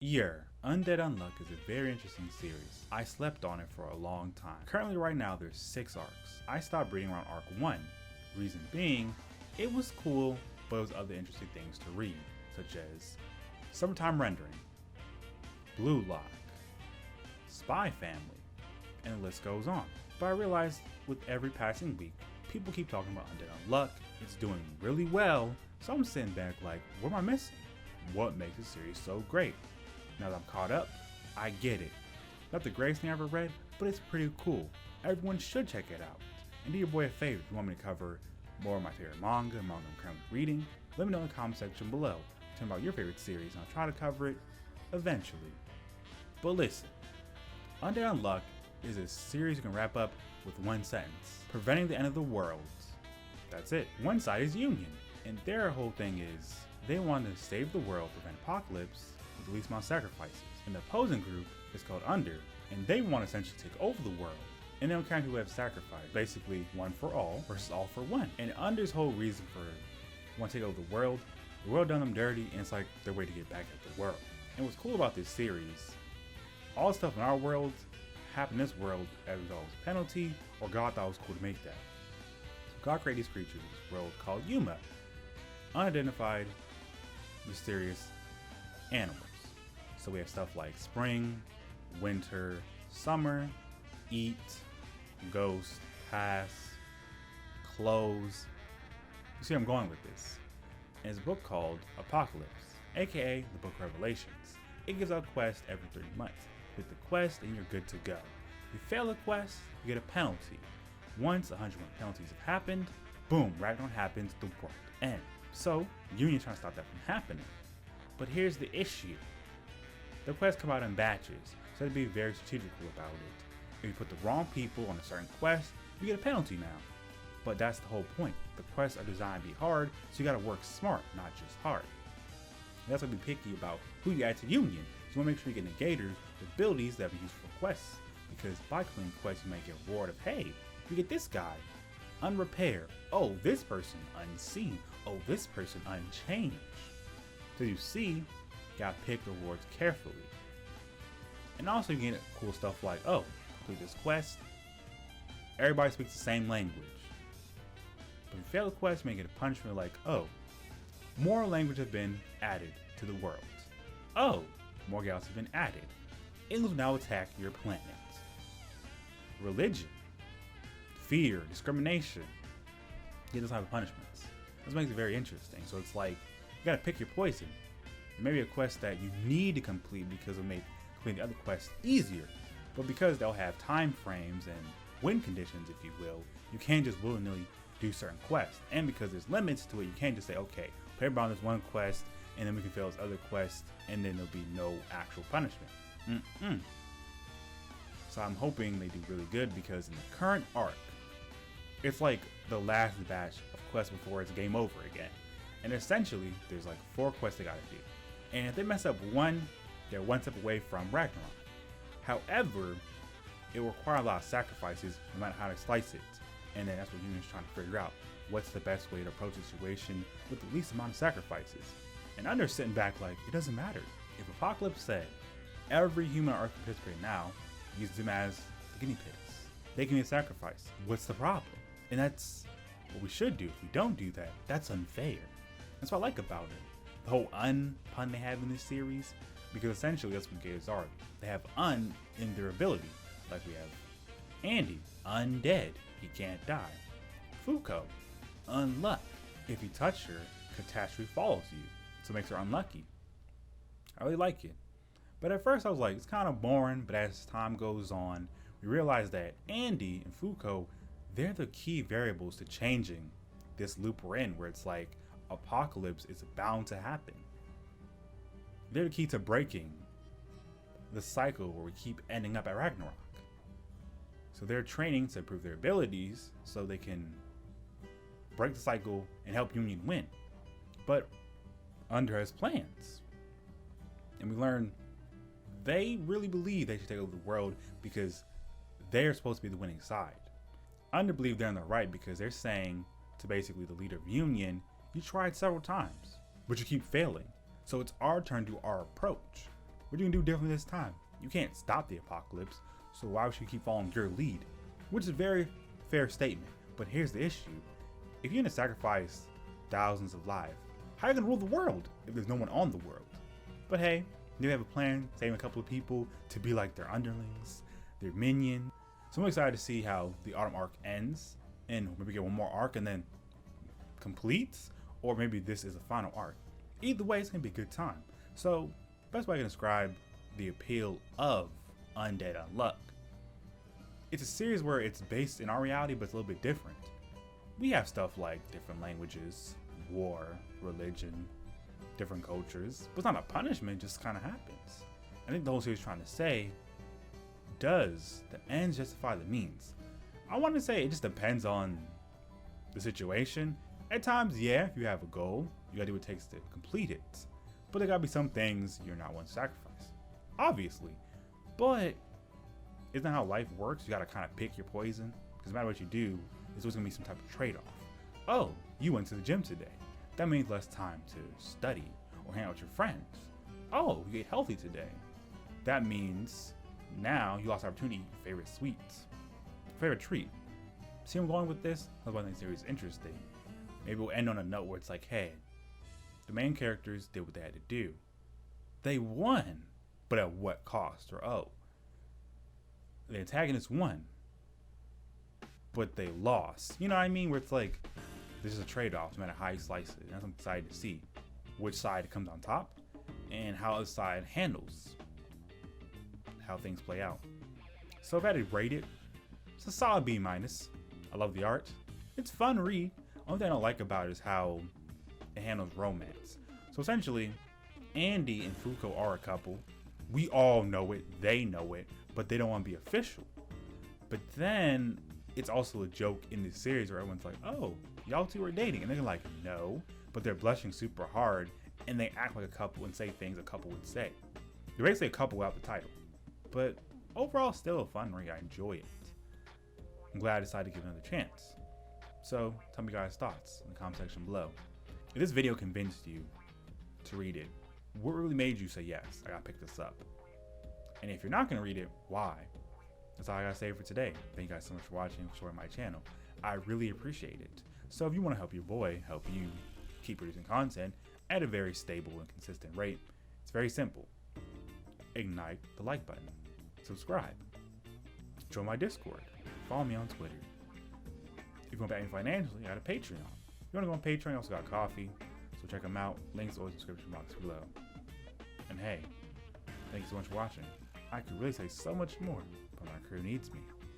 Undead Unluck is a very interesting series. I slept on it for a long time. Currently right now there's 6 arcs. I stopped reading around arc 1. Reason being, it was cool, but there was other interesting things to read, such as Summertime Rendering, Blue Lock, Spy Family, and the list goes on. But I realized with every passing week, people keep talking about Undead Unluck, it's doing really well, so I'm sitting back like, what am I missing? What makes the series so great? Now that I'm caught up, I get it. Not the greatest thing I ever read, but it's pretty cool. Everyone should check it out. And do your boy a favor, if you want me to cover more of my favorite manga I'm currently reading, let me know in the comment section below. Tell me about your favorite series and I'll try to cover it eventually. But listen, Undead Unluck is a series you can wrap up with one sentence. Preventing the end of the world. That's it. One side is Union, and their whole thing is they want to save the world, prevent apocalypse, with the least amount of sacrifices. And the opposing group is called Under, and they want to essentially take over the world. And then kind of who have sacrificed, basically one for all versus all for one. And Under's whole reason for want to take over the world done them dirty, and it's like their way to get back at the world. And what's cool about this series, all the stuff in our world happened in this world as a result of penalty, or God thought it was cool to make that. So God created these creatures in this world called Yuma, unidentified, mysterious animals. So we have stuff like spring, winter, summer, eat, ghost, pass, close. You see where I'm going with this. And it's a book called Apocalypse, aka the Book of Revelations. It gives out quests every 3 months. With the quest, and you're good to go. If you fail a quest, you get a penalty. Once 101 penalties have happened, boom, Ragnarok happens, the world ends. So, Union's trying to stop that from happening. But here's the issue. The quests come out in batches, so to be very strategical about it. If you put the wrong people on a certain quest, you get a penalty now. But that's the whole point. The quests are designed to be hard, so you gotta work smart, not just hard. And that's why be picky about who you add to Union. So you wanna make sure you get negators with abilities that are used for quests. Because by completing quests, you might get a reward of, hey, you get this guy, unrepaired. Oh, this person, unseen. Oh, this person, unchanged. So you see, you gotta pick the rewards carefully. And also you get cool stuff like, oh, complete this quest, everybody speaks the same language. But if you fail the quest, you may get a punishment like, oh, more language have been added to the world. Oh, more galaxies have been added. Aliens will now attack your planet. Religion, fear, discrimination. Get those type of punishments. This makes it very interesting. So it's like, you gotta pick your poison. It may be a quest that you need to complete because it'll make completing the other quests easier. But because they'll have time frames and win conditions, if you will, you can't just willy-nilly do certain quests. And because there's limits to it, you can't just say, okay, play around this one quest, and then we can fail this other quest, and then there'll be no actual punishment. So I'm hoping they do really good, because in the current arc, it's like the last batch of quests before it's game over again. And essentially, there's like 4 quests they gotta do. And if they mess up one, they're one step away from Ragnarok. However, it will require a lot of sacrifices, no matter how to slice it. And then that's what Union's trying to figure out. What's the best way to approach the situation with the least amount of sacrifices? And Under's sitting back like, it doesn't matter. If Apocalypse said, every human on Earth participating now, use them as the guinea pigs. They can be a sacrifice. What's the problem? And that's what we should do. If we don't do that, that's unfair. That's what I like about it. The whole pun they have in this series, because essentially that's what games are. They have in their ability. Like we have Andy, undead, he can't die. Fuko, unluck. If you touch her, catastrophe follows you, so it makes her unlucky. I really like it. But at first I was like, it's kind of boring, but as time goes on, we realize that Andy and Fuko, they're the key variables to changing this loop we're in, where it's like, apocalypse is bound to happen. They're the key to breaking the cycle where we keep ending up at Ragnarok. So they're training to improve their abilities so they can break the cycle and help Union win. But Under has plans. And we learn they really believe they should take over the world because they're supposed to be the winning side. Under believe they're in the right because they're saying to basically the leader of Union, you tried several times, but you keep failing. So it's our turn to do our approach. What are you gonna do differently this time? You can't stop the apocalypse, so why should you keep following your lead? Which is a very fair statement, but here's the issue. If you're gonna sacrifice thousands of lives, how are you gonna rule the world if there's no one on the world? But hey, they have a plan, saving a couple of people to be like their underlings, their minion. So I'm excited to see how the autumn arc ends, and maybe get one more arc and then completes, or maybe this is the final arc. Either way, it's gonna be a good time. So, best way I can describe the appeal of Undead Unluck. It's a series where it's based in our reality, but it's a little bit different. We have stuff like different languages, war, religion, different cultures, but it's not a punishment, it just kind of happens. I think the whole series is trying to say, does the ends justify the means? I want to say it just depends on the situation. At times, yeah, if you have a goal, you gotta do what it takes to complete it. But there gotta be some things you're not willing to sacrifice, obviously. But isn't that how life works? You gotta kind of pick your poison, because no matter what you do, there's always gonna be some type of trade-off. Oh, you went to the gym today. That means less time to study or hang out with your friends. Oh, you ate healthy today. That means now you lost the opportunity to eat your favorite sweets, favorite treat. See where I'm going with this? That's why I think the series is interesting. Maybe we'll end on a note where it's like, hey, the main characters did what they had to do. They won, but at what cost? Or oh, the antagonists won, but they lost. You know what I mean? Where it's like, this is a trade-off no matter how you slice it. And I'm excited to see which side comes on top and how the side handles how things play out. So if I had to rate it, it's a solid B-. I love the art. It's a fun read. Only thing I don't like about it is how it handles romance. So essentially, Andy and Fuko are a couple. We all know it, they know it, but they don't want to be official. But then it's also a joke in this series where everyone's like, oh, y'all two are dating. And they're like, no, but they're blushing super hard and they act like a couple and say things a couple would say. They're basically a couple without the title. But overall, still a fun read. I enjoy it. I'm glad I decided to give it another chance. So tell me guys' thoughts in the comment section below. If this video convinced you to read it, what really made you say yes, I gotta pick this up? And if you're not gonna read it, why? That's all I gotta say for today. Thank you guys so much for watching and supporting my channel. I really appreciate it. So if you want to help your boy, help you keep producing content at a very stable and consistent rate, it's very simple. Ignite the like button, subscribe, join my Discord, follow me on Twitter. If you want to back me financially, I got a Patreon. If you want to go on Patreon, I also got coffee, so check them out. Links are in the description box below. And hey, thank you so much for watching. I could really say so much more, but my crew needs me.